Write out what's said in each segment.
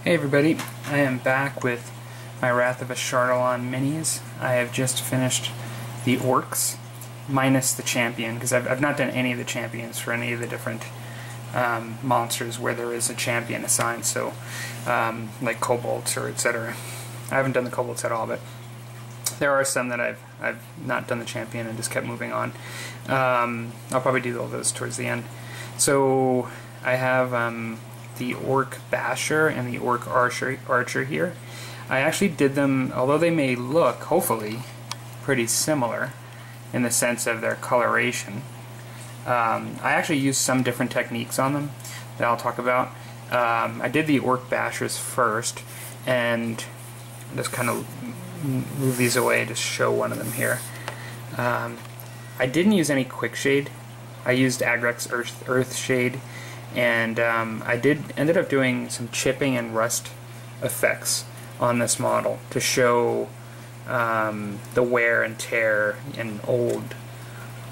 Hey everybody, I am back with my Wrath of Ashardalon minis. I have just finished the Orcs, minus the champion, because I've not done any of the champions for any of the different monsters where there is a champion assigned, so like kobolds or etc. I haven't done the kobolds at all, but there are some that I've not done the champion and just kept moving on. I'll probably do all those towards the end. So I have the Orc Basher and the Orc Archer here. I actually did them, although they may look, hopefully, pretty similar in the sense of their coloration. I actually used some different techniques on them that I'll talk about. I did the Orc Bashers first, and just kind of move these away to show one of them here. I didn't use any Quick Shade. I used Agrek's Earth Shade, and I ended up doing some chipping and rust effects on this model to show the wear and tear and old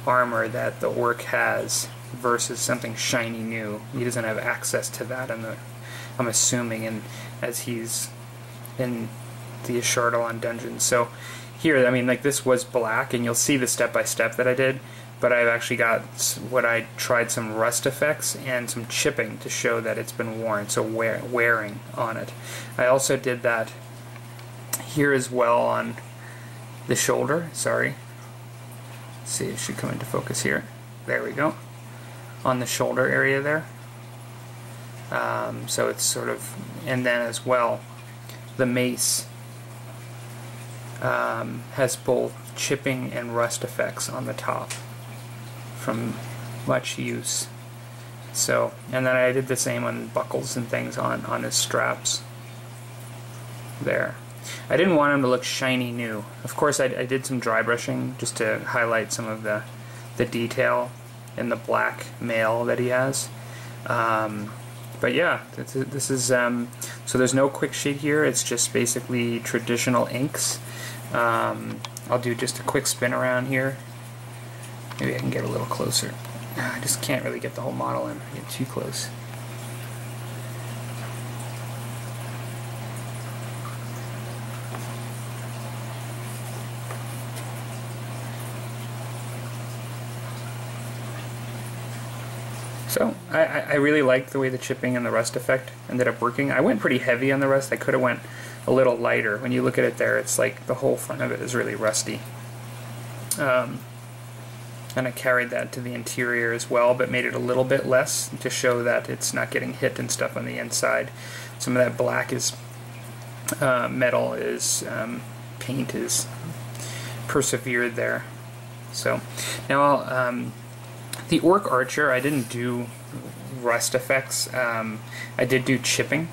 armor that the orc has versus something shiny new. He doesn't have access to that, I'm assuming, and as he's in the Ashardalon dungeon. So here, I mean, like, this was black, and you'll see the step-by-step that I did, but I've actually got I tried some rust effects and some chipping to show that it's been worn, so wearing on it. I also did that here as well on the shoulder. Sorry. Let's see, it should come into focus here. There we go. On the shoulder area there. So it's sort of, and then as well, the mace has both chipping and rust effects on the top from much use. So, and then I did the same on buckles and things on his straps there. I didn't want him to look shiny new. Of course, I did some dry brushing just to highlight some of the detail in the black mail that he has. But yeah, this is so there's no Quick Shade here. It's just basically traditional inks. I'll do just a quick spin around here. Maybe I can get a little closer. I just can't really get the whole model in. I get too close. So I really liked the way the chipping and the rust effect ended up working. I went pretty heavy on the rust. I could have went a little lighter. When you look at it there, it's like the whole front of it is really rusty. And I carried that to the interior as well, but made it a little bit less to show that it's not getting hit and stuff on the inside. Some of that black is metal, is paint is persevered there. So now the Orc Archer, I didn't do rust effects. I did do chipping,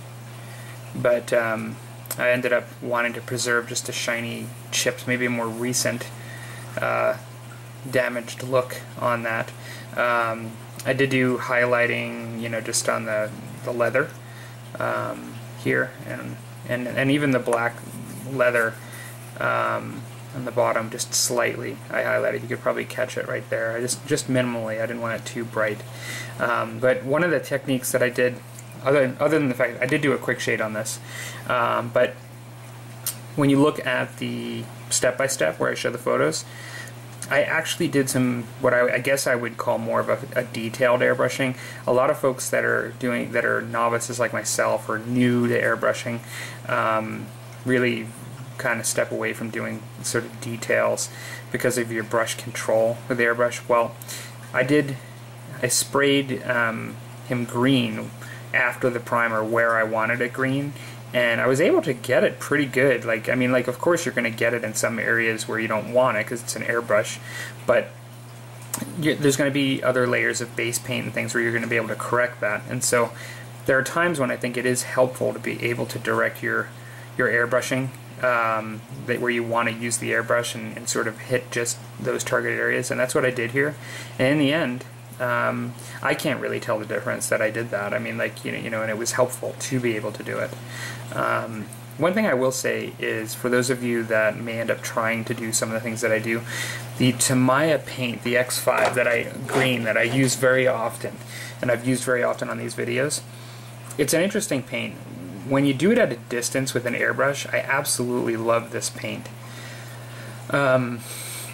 but I ended up wanting to preserve just the shiny chips, maybe a more recent damaged look on that. I did do highlighting, you know, just on the leather here, and even the black leather on the bottom, just slightly I highlighted. You could probably catch it right there. I just minimally. I didn't want it too bright. But one of the techniques that I did, other than the fact I did do a Quick Shade on this, but when you look at the step-by-step where I show the photos, I actually did some, what I guess I would call more of a detailed airbrushing. A lot of folks that are novices like myself or new to airbrushing really kind of step away from doing sort of details because of your brush control with the airbrush. Well, I sprayed him green after the primer where I wanted it green, and I was able to get it pretty good. Like, I mean, like, of course you're going to get it in some areas where you don't want it because it's an airbrush, but there's going to be other layers of base paint and things where you're going to be able to correct that. And so there are times when I think it is helpful to be able to direct your airbrushing where you want to use the airbrush and sort of hit just those targeted areas, and that's what I did here. And in the end, I can't really tell the difference that I did that. I mean, like, you know, and it was helpful to be able to do it. One thing I will say is, for those of you that may end up trying to do some of the things that I do, the Tamiya paint, the X5 green that I use very often, and I've used very often on these videos, it's an interesting paint. when you do it at a distance with an airbrush, I absolutely love this paint. And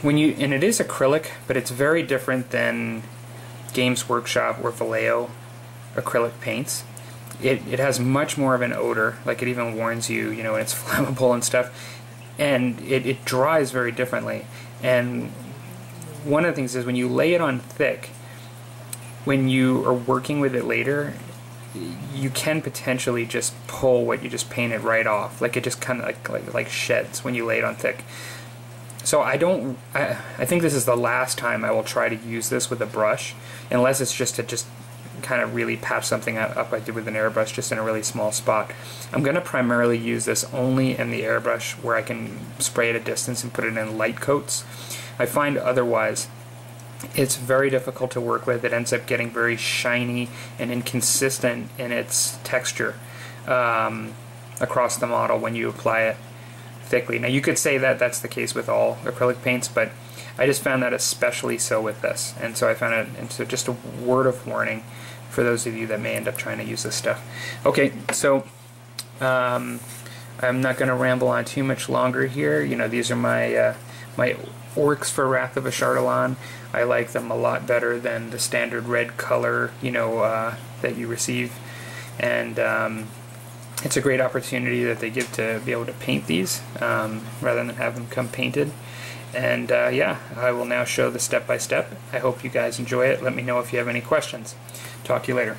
it is acrylic, but it's very different than Games Workshop or Vallejo acrylic paints. It has much more of an odor, like it even warns you, you know, when it's flammable and stuff, and it dries very differently. And one of the things is when you lay it on thick, when you are working with it later, you can potentially just pull what you just painted right off. Like it just kind of like sheds when you lay it on thick. So I think this is the last time I will try to use this with a brush, unless it's just to just kind of really patch something up I did with an airbrush, just in a really small spot. I'm going to primarily use this only in the airbrush where I can spray at a distance and put it in light coats. I find otherwise it's very difficult to work with. It ends up getting very shiny and inconsistent in its texture across the model when you apply it thickly. Now you could say that that's the case with all acrylic paints, but I just found that especially so with this, and so I found it, and so just a word of warning for those of you that may end up trying to use this stuff. Okay, so I'm not going to ramble on too much longer here. You know, these are my my Orcs for Wrath of Ashardalon. I like them a lot better than the standard red color, you know, that you receive, and it's a great opportunity that they give to be able to paint these rather than have them come painted. And yeah, I will now show the step-by-step. I hope you guys enjoy it. Let me know if you have any questions. Talk to you later.